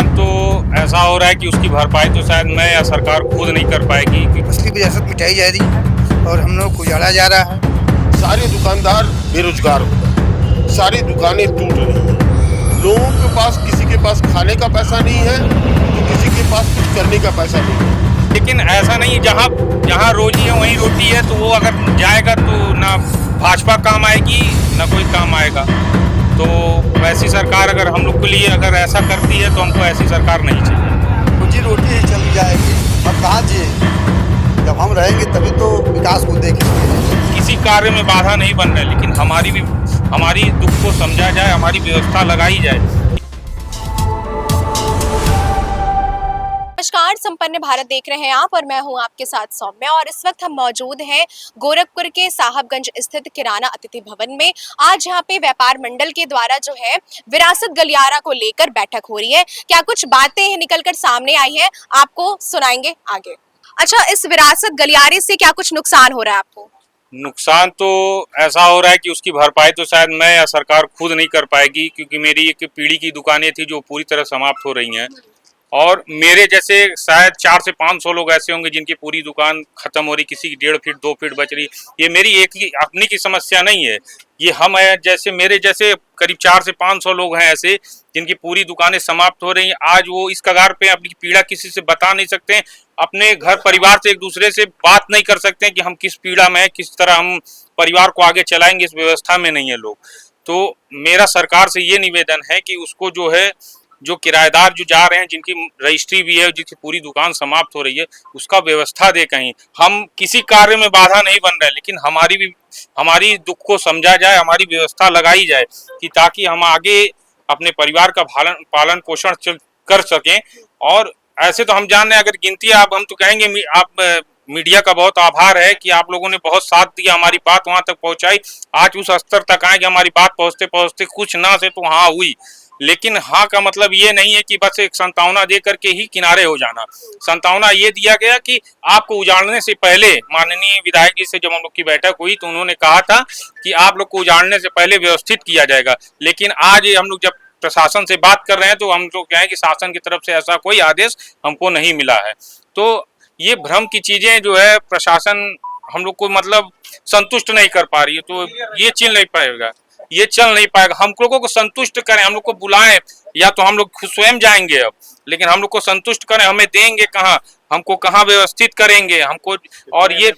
तो ऐसा हो रहा है कि उसकी भरपाई तो शायद मैं या सरकार खुद नहीं कर पाएगी कि असली विरासत मिटाई जा रही है और हम लोग को उजाड़ा जा रहा है। सारे दुकानदार बेरोजगार हो गए, सारी दुकानें टूट रही हैं। लोगों के पास किसी के पास खाने का पैसा नहीं है तो किसी के पास कुछ करने का पैसा नहीं है। लेकिन ऐसा नहीं है, जहाँ जहाँ रोजी है वहीं रोटी है, तो वो अगर जाएगा तो ना भाजपा काम आएगी ना कोई काम आएगा। तो वैसी सरकार अगर हम लोग के लिए अगर ऐसा करती है तो हमको ऐसी सरकार नहीं चाहिए। रोजी रोटी ही चल जाएगी, अब कहाँ जिए? जब हम रहेंगे तभी तो विकास को देखेंगे। किसी कार्य में बाधा नहीं बन रहा है, लेकिन हमारी दुख को समझा जाए, हमारी व्यवस्था लगाई जाए। नमस्कार, संपन्न भारत देख रहे हैं आप और मैं हूं आपके साथ सौम्या। और इस वक्त हम मौजूद हैं गोरखपुर के साहबगंज स्थित किराना अतिथि भवन में। आज यहां पे व्यापार मंडल के द्वारा जो है विरासत गलियारा को लेकर बैठक हो रही है। क्या कुछ बातें निकलकर सामने आई है, आपको सुनाएंगे आगे। अच्छा, इस विरासत गलियारे से क्या कुछ नुकसान हो रहा है आपको? नुकसान तो ऐसा हो रहा है कि उसकी भरपाई तो शायद मैं या सरकार खुद नहीं कर पाएगी, क्योंकि मेरी एक पीढ़ी की दुकानें थी जो पूरी तरह समाप्त हो रही हैं। और मेरे जैसे शायद 400 से 500 लोग ऐसे होंगे जिनकी पूरी दुकान खत्म हो रही, किसी की 1.5 फीट 2 फीट बच रही। ये मेरी एक ही अपनी की समस्या नहीं है, ये हम है जैसे मेरे जैसे करीब 400 से 500 लोग हैं ऐसे जिनकी पूरी दुकानें समाप्त हो रही हैं। आज वो इस कगार पे अपनी पीड़ा किसी से बता नहीं सकते हैं, अपने घर परिवार से एक दूसरे से बात नहीं कर सकते हैं कि हम किस पीड़ा में है, किस तरह हम परिवार को आगे चलाएंगे। इस व्यवस्था में नहीं है लोग। तो मेरा सरकार से ये निवेदन है कि उसको जो है, जो किराएदार जो जा रहे हैं, जिनकी रजिस्ट्री भी है, जिनकी पूरी दुकान समाप्त हो रही है, उसका व्यवस्था दे कहीं। हम किसी कार्य में बाधा नहीं बन रहे, लेकिन हमारी दुख को समझा जाए, हमारी व्यवस्था लगाई जाए कि ताकि हम आगे अपने परिवार का पालन पोषण कर सकें। और ऐसे तो हम जान रहे हैं, अगर गिनती आप हम तो कहेंगे आप मीडिया का बहुत आभार है कि आप लोगों ने बहुत साथ दिया, हमारी बात वहां तक पहुंचाई, आज उस स्तर तक आए कि हमारी बात पहुंचते पहुंचते कुछ ना से तो हाँ हुई। लेकिन हाँ का मतलब ये नहीं है कि बस एक संतावना दे करके ही किनारे हो जाना। संतावना ये दिया गया कि आपको उजाड़ने से पहले, माननीय विधायक जी से जब हम लोग की बैठक हुई तो उन्होंने कहा था कि आप लोग को उजाड़ने से पहले व्यवस्थित किया जाएगा। लेकिन आज हम लोग जब प्रशासन से बात कर रहे हैं तो हम लोग क्या है कि शासन की तरफ से ऐसा कोई आदेश हमको नहीं मिला है। तो ये भ्रम की चीजें जो है प्रशासन हम लोग को मतलब संतुष्ट नहीं कर पा रही है, तो ये चल नहीं पाएगा, ये चल नहीं पाएगा। हम लोगों को संतुष्ट करें, हम लोग को बुलाएं, या तो हम लोग खुद स्वयं जाएंगे अब, लेकिन हम लोग को संतुष्ट करें। हमें देंगे कहाँ, हमको कहाँ व्यवस्थित करेंगे, हमको और ये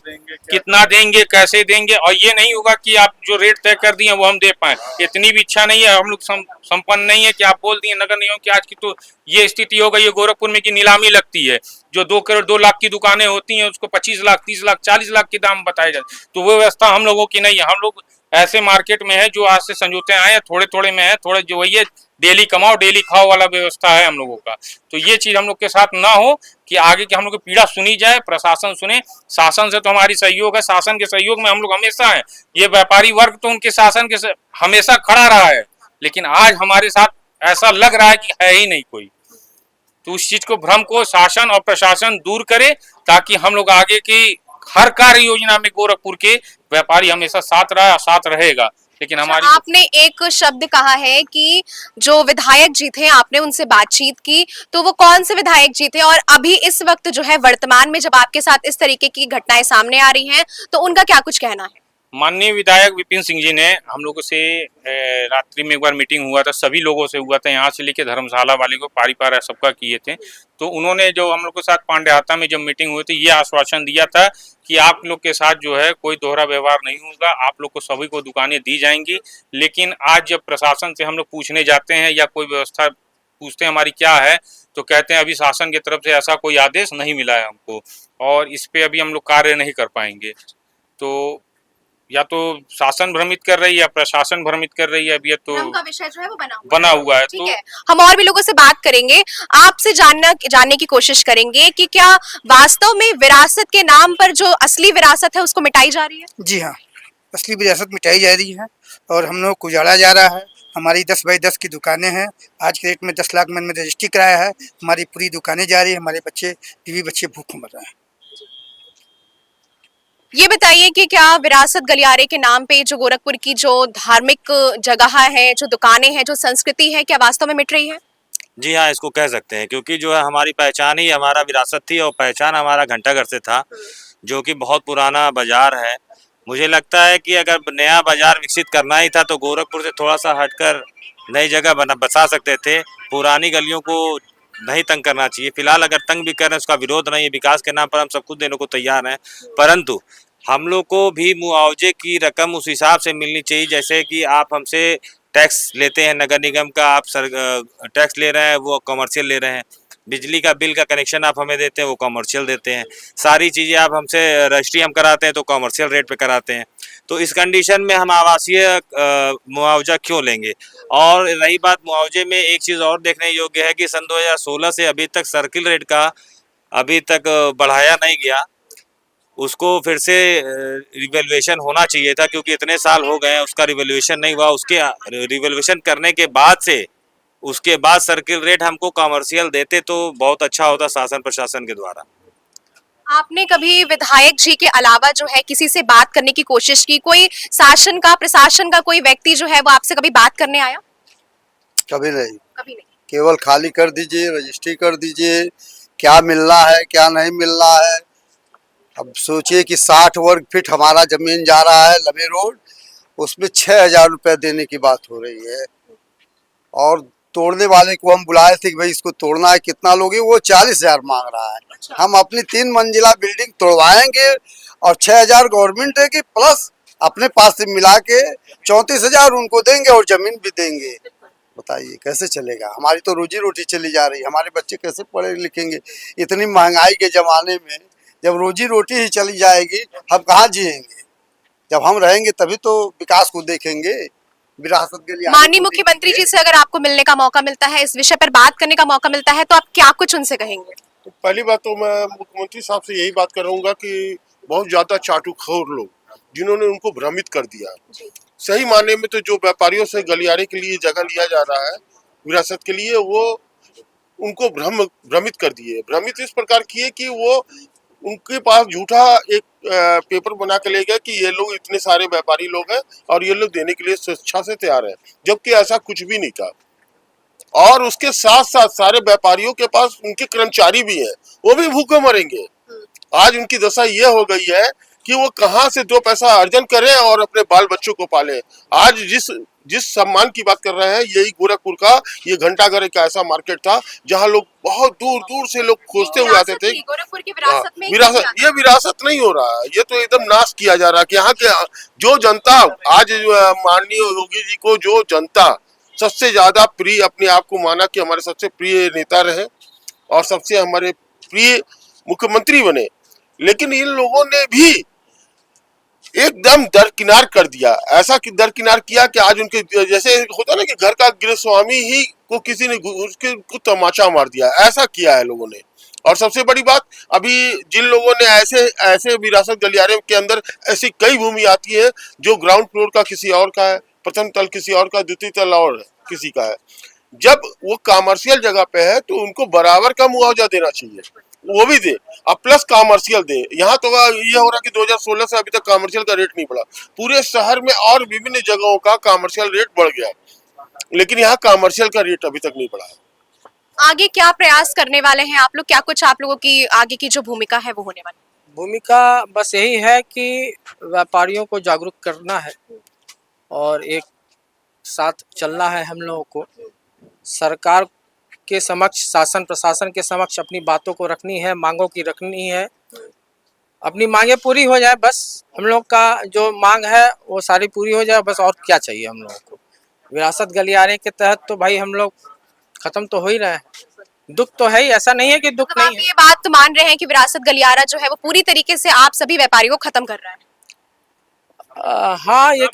कितना देंगे, कैसे देंगे। और ये नहीं होगा कि आप जो रेट तय कर दिए वो हम दे पाए, इतनी भी इच्छा नहीं है। हम लोग संपन्न नहीं है कि आप बोल दिए नगर निगम की आज की तो ये स्थिति हो गई है गोरखपुर में कि नीलामी लगती है, जो 2 करोड़ 2 लाख की दुकानें होती हैं उसको 25 लाख 30 लाख 40 लाख के दाम बताए जाते। तो वो व्यवस्था हम लोगों की नहीं है। हम लोग ऐसे मार्केट में है जो आज से समझौते आए हैं, थोड़े थोड़े में है, थोड़े जो वही है डेली कमाओ डेली खाओ वाला व्यवस्था है हम लोगों का। तो ये चीज हम लोग के साथ ना हो कि आगे की हम लोग की पीड़ा सुनी जाए, प्रशासन सुने। शासन से तो हमारी सहयोग है, शासन के सहयोग में हम लोग हमेशा है। ये व्यापारी वर्ग तो उनके शासन के हमेशा खड़ा रहा है, लेकिन आज हमारे साथ ऐसा लग रहा है कि है ही नहीं कोई। तो उस चीज को, भ्रम को शासन और प्रशासन दूर करे, ताकि हम लोग आगे की हर कार्य योजना में गोरखपुर के व्यापारी हमेशा साथ रहा, साथ रहेगा। लेकिन हमारी आपने एक शब्द कहा है कि जो विधायक जी थे, आपने उनसे बातचीत की, तो वो कौन से विधायक जी थे? और अभी इस वक्त जो है वर्तमान में जब आपके साथ इस तरीके की घटनाएं सामने आ रही हैं, तो उनका क्या कुछ कहना है? माननीय विधायक विपिन सिंह जी ने हम लोगों से रात्रि में एक बार मीटिंग हुआ था, सभी लोगों से हुआ था, यहाँ से लेके धर्मशाला वाले को पारी पारा सबका किए थे। तो उन्होंने जो हम लोग के साथ पांडेहाता में जब मीटिंग हुई थी, ये आश्वासन दिया था कि आप लोग के साथ जो है कोई दोहरा व्यवहार नहीं होगा, आप लोग को सभी को दुकानें दी जाएंगी। लेकिन आज जब प्रशासन से हम लोग पूछने जाते हैं या कोई व्यवस्था पूछते हैं हमारी क्या है, तो कहते हैं अभी शासन की तरफ से ऐसा कोई आदेश नहीं मिला है हमको, और इस पे अभी हम लोग कार्य नहीं कर पाएंगे। तो या तो शासन भ्रमित कर रही है या प्रशासन भ्रमित कर रही है। अभी तो का विषय जो है वो बना हुआ है। ठीक है, हम और भी लोगों से बात करेंगे, आपसे जानने की कोशिश करेंगे कि क्या वास्तव में विरासत के नाम पर जो असली विरासत है उसको मिटाई जा रही है? जी हाँ, असली विरासत मिटाई जा रही है और हम लोग को उजाड़ा जा रहा है। हमारी 10 बाई 10 की दुकानें हैं, आज के डेट में 10 लाख में रजिस्ट्री कराया है। हमारी पूरी दुकानें जा रही है, हमारे बच्चे बीवी बच्चे भूखे मर रहे हैं। ये बताइए कि क्या विरासत गलियारे के नाम पे जो गोरखपुर की जो धार्मिक जगह है, जो दुकानें हैं, जो संस्कृति है, क्या वास्तव में मिट रही है? जी हाँ, इसको कह सकते हैं, क्योंकि जो है हमारी पहचान ही हमारा विरासत थी और पहचान हमारा घंटाघर से था, जो कि बहुत पुराना बाजार है। मुझे लगता है कि अगर नया बाजार विकसित करना ही था तो गोरखपुर से थोड़ा सा हटकर नई जगह बसा सकते थे। पुरानी गलियों को नहीं तंग करना चाहिए। फिलहाल अगर तंग भी कर रहे हैं उसका विरोध नहीं है, विकास के नाम पर हम सब कुछ देने को तैयार हैं, परंतु हम लोग को भी मुआवजे की रकम उस हिसाब से मिलनी चाहिए जैसे कि आप हमसे टैक्स लेते हैं नगर निगम का, आप टैक्स ले रहे हैं, वो कमर्शियल ले रहे हैं। बिजली का बिल का कनेक्शन आप हमें देते हैं, वो कमर्शियल देते हैं। सारी चीज़ें आप हमसे रजिस्ट्री हम कराते हैं तो कमर्शियल रेट पे कराते हैं। तो इस कंडीशन में हम आवासीय मुआवजा क्यों लेंगे? और रही बात मुआवजे में, एक चीज़ और देखने योग्य है कि सन 2016 से अभी तक सर्किल रेट का अभी तक बढ़ाया नहीं गया। उसको फिर से रिवैल्यूएशन होना चाहिए था, क्योंकि इतने साल हो गए हैं उसका रिवैल्यूएशन नहीं हुआ। उसके रिवैल्यूएशन करने के बाद से उसके बाद सर्किल रेट हमको कमर्शियल देते तो बहुत अच्छा होता शासन प्रशासन के द्वारा। आपने कभी विधायक जी के अलावा जो है किसी से बात करने की कोशिश की? कोई शासन का, प्रशासन का कोई व्यक्ति जो है वो आपसे कभी बात करने आया? कभी नहीं, कभी नहीं। केवल खाली कर दीजिए, रजिस्ट्री कर दीजिए, क्या मिल रहा है क्या नहीं मिल रहा है। अब सोचिए कि 60 वर्ग फीट हमारा जमीन जा रहा है लबे रोड, उसमें 6,000 रुपये देने की बात हो रही है। और तोड़ने वाले को हम बुलाए थे कि भाई इसको तोड़ना है, कितना लोगे? वो 40,000 मांग रहा है। हम अपनी 3 मंजिला बिल्डिंग तोड़वाएंगे और 6,000 गवर्नमेंट देगी, प्लस अपने पास से मिला के 34,000 उनको देंगे और जमीन भी देंगे। बताइए कैसे चलेगा? हमारी तो रोजी रोटी चली जा रही है, हमारे बच्चे कैसे पढ़े लिखेंगे इतनी महंगाई के ज़माने में? जब रोजी रोटी ही चली जाएगी हम कहाँ जिएंगे? जब हम रहेंगे तभी तो विकास को देखेंगे, विरासत के लिए। माननीय मुख्यमंत्री जी से अगर आपको मिलने का मौका मिलता है, इस विषय पर बात करने का मौका मिलता है, तो आप क्या कुछ उनसे कहेंगे? तो पहली बात तो मैं मुख्यमंत्री साहब से यही बात करूंगा कि बहुत ज्यादा चाटुखोर लोग जिन्होंने उनको भ्रमित कर दिया। सही मायने में तो जो व्यापारियों से गलियारे के लिए जगह लिया जा रहा है विरासत के लिए, वो उनको भ्रमित कर दिए। भ्रमित इस प्रकार किए कि वो उनके पास झूठा एक पेपर बना के ले गए कि ये लोग इतने सारे व्यापारी लोग हैं और ये लोग देने के लिए स्वेच्छा से तैयार हैं, जबकि ऐसा कुछ भी नहीं था। और उसके साथ साथ सारे व्यापारियों के पास उनके कर्मचारी भी हैं, वो भी भूखे मरेंगे। आज उनकी दशा ये हो गई है कि वो कहाँ से 2 पैसा अर्जन करें और अपने बाल बच्चों को पालें। आज जिस सम्मान की बात कर रहे हैं, यही गोरखपुर का ये घंटाघर एक ऐसा मार्केट था जहाँ लोग बहुत दूर दूर से लोग खोजते हुए आते थे। गोरखपुर की विरासत में विरासत, ये विरासत नहीं हो रहा है, ये तो एकदम नाश किया जा रहा है कि यहाँ के जो जनता आज माननीय योगी जी को, जो जनता सबसे ज्यादा प्रिय अपने आप को माना कि हमारे सबसे प्रिय नेता रहे और सबसे हमारे प्रिय मुख्यमंत्री बने, लेकिन इन लोगों ने भी एकदम दरकिनार कर दिया। ऐसा कि दरकिनार किया कि आज उनके जैसे होता ना कि घर का गृहस्वामी ही को किसी ने उसके को तमाचा मार दिया, ऐसा किया है लोगों ने। और सबसे बड़ी बात, अभी जिन लोगों ने ऐसे ऐसे विरासत गलियारे के अंदर ऐसी कई भूमि आती है जो ग्राउंड फ्लोर का किसी और का है, प्रथम तल किसी और का, द्वितीय तल और किसी का है। जब वो कमर्शियल जगह पे है तो उनको बराबर का मुआवजा देना चाहिए, वो भी दे और प्लस कमर्शियल दे। यहाँ तो ये हो रहा कि 2016 से अभी तक कमर्शियल का रेट नहीं बढ़ा। पूरे शहर में और विभिन्न जगहों का कमर्शियल रेट बढ़ गया, लेकिन यहाँ कमर्शियल का रेट अभी तक नहीं बढ़ा। आगे क्या प्रयास करने वाले हैं आप लोग? क्या कुछ आप लोगों की आगे की जो भूमिका है वो होने वाली? भूमिका बस यही है कि व्यापारियों को जागरूक करना है और एक साथ चलना है हम लोगों को। सरकार के समक्ष, शासन प्रशासन के समक्ष अपनी बातों को रखनी है, मांगों की रखनी है। अपनी मांगे पूरी हो जाए, बस हम लोग का जो मांग है वो सारी पूरी हो जाए, बस और क्या चाहिए हम लोगों को। विरासत गलियारे के तहत तो भाई हम लोग खत्म तो हो ही रहे हैं। दुख तो है ही, ऐसा नहीं है कि दुख नहीं नहीं है। ये बात तो मान रहे हैं कि विरासत गलियारा जो है वो पूरी तरीके से आप सभी व्यापारियों को खत्म कर रहा है? हाँ, ये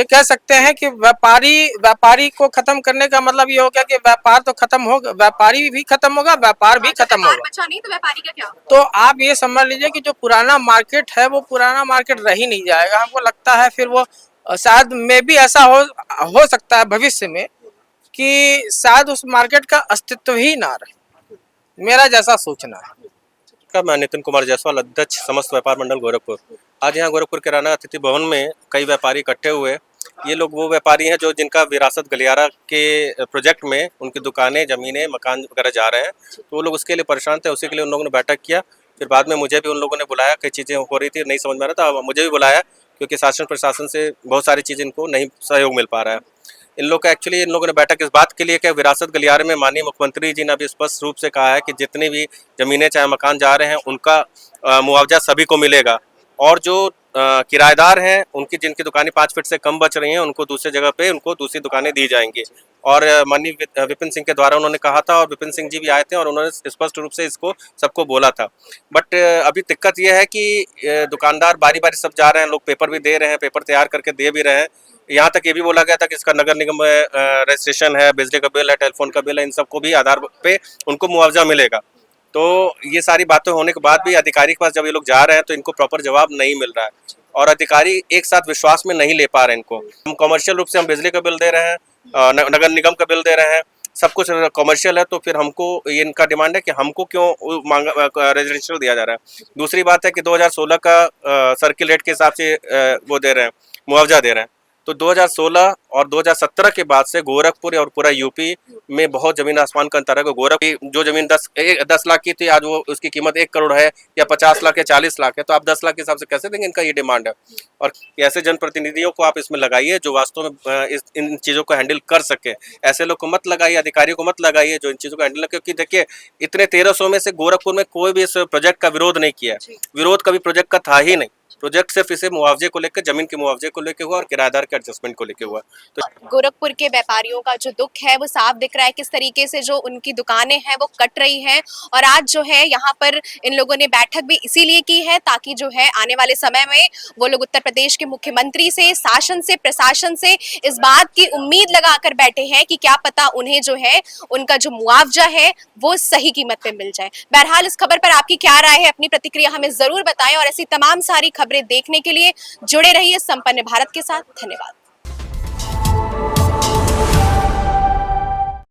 कह सकते हैं कि व्यापारी को खत्म करने का मतलब ये हो गया कि व्यापार तो खत्म होगा, व्यापारी भी खत्म होगा, व्यापार भी खत्म होगा। बचा नहीं तो व्यापारी का क्या? तो आप ये समझ लीजिए कि जो पुराना मार्केट है वो पुराना मार्केट रह ही नहीं जाएगा। हमको लगता है फिर वो शायद में भी ऐसा हो सकता है भविष्य में कि शायद उस मार्केट का अस्तित्व ही ना रहे, मेरा जैसा सोचना है। मैं नितिन कुमार जायसवाल, अध्यक्ष समस्त व्यापार मंडल गोरखपुर। आज यहाँ गोरखपुर किराना अतिथि भवन में कई व्यापारी इकट्ठे हुए ये लोग वो व्यापारी हैं जो जिनका विरासत गलियारा के प्रोजेक्ट में उनकी दुकानें, ज़मीनें, मकान वगैरह जा रहे हैं, तो वो लोग उसके लिए परेशान थे। उसी के लिए उन लोगों ने बैठक किया। फिर बाद में मुझे भी उन लोगों ने बुलाया, कई चीज़ें हो रही थी, नहीं समझ में आ रहा था, मुझे भी बुलाया क्योंकि शासन प्रशासन से बहुत सारी चीज़ इनको नहीं सहयोग मिल पा रहा है। इन लोगों ने बैठक इस बात के लिए कि विरासत गलियारे में माननीय मुख्यमंत्री जी ने अभी स्पष्ट रूप से कहा है कि जितनी भी ज़मीनें चाहे मकान जा रहे हैं उनका मुआवजा सभी को मिलेगा, और जो किराएदार हैं उनकी जिनकी दुकानें 5 फीट से कम बच रही हैं उनको दूसरी जगह पे उनको दूसरी दुकानें दी जाएंगी। और माननीय विपिन सिंह के द्वारा उन्होंने कहा था, और विपिन सिंह जी भी आए थे और उन्होंने स्पष्ट रूप से इसको सबको बोला था। बट अभी दिक्कत यह है कि दुकानदार बारी बारी सब जा रहे हैं, लोग पेपर भी दे रहे हैं, पेपर तैयार करके दे भी रहे हैं। यहाँ तक ये भी बोला गया था कि इसका नगर निगम में रजिस्ट्रेशन है, बिजली का बिल है, टेलीफोन का बिल है, इन सबको भी आधार पे उनको मुआवजा मिलेगा। तो ये सारी बातें होने के बाद भी अधिकारी के पास जब ये लोग जा रहे हैं तो इनको प्रॉपर जवाब नहीं मिल रहा है, और अधिकारी एक साथ विश्वास में नहीं ले पा रहे हैं इनको। हम कमर्शियल रूप से हम बिजली का बिल दे रहे हैं, नगर निगम का बिल दे रहे हैं, सब कुछ कमर्शियल है, तो फिर हमको ये इनका डिमांड है कि हमको क्यों रजिस्ट्रेशन दिया जा रहा है। दूसरी बात है कि 2016 का सर्किल रेट के हिसाब से वो दे रहे हैं, मुआवजा दे रहे हैं। तो 2016 और 2017 के बाद से गोरखपुर और पूरा यूपी में बहुत ज़मीन आसमान का अंतर है। गोरखपुर जो ज़मीन 10 लाख की थी, आज वो उसकी कीमत 1 करोड़ है, या 50 लाख या 40 लाख है। तो आप 10 लाख के हिसाब से कैसे देंगे? इनका ये डिमांड है। और ऐसे जनप्रतिनिधियों को आप इसमें लगाइए जो वास्तव में इन चीज़ों को हैंडल कर सके। ऐसे लोग को मत लगाइए, अधिकारियों को मत लगाइए जो इन चीज़ों को हैंडल, क्योंकि देखिए इतने 1300 में से गोरखपुर में कोई भी इस प्रोजेक्ट का विरोध नहीं किया। विरोध कभी प्रोजेक्ट का था ही नहीं। प्रोजेक्ट सिर्फ इसे मुआवजे को लेकर, जमीन के मुआवजे को लेकर हुआ और किराएदार के एडजस्टमेंट को लेकर हुआ। तो गोरखपुर के व्यापारियों का जो दुख है वो साफ दिख रहा है, किस तरीके से जो उनकी दुकानें हैं वो कट रही हैं। और आज जो है यहाँ पर इन लोगों ने बैठक भी इसीलिए की है ताकि जो है आने वाले समय में वो लोग उत्तर प्रदेश के मुख्यमंत्री से, शासन से, प्रशासन से इस बात की उम्मीद लगाकर बैठे हैं कि क्या पता उन्हें जो है उनका जो मुआवजा है वो सही कीमत पे मिल जाए। बहरहाल इस खबर पर आपकी क्या राय है, अपनी प्रतिक्रिया हमें जरूर बताएं, और ऐसी तमाम सारी खबरें देखने के लिए जुड़े रहिए संपन्न भारत के साथ। धन्यवाद।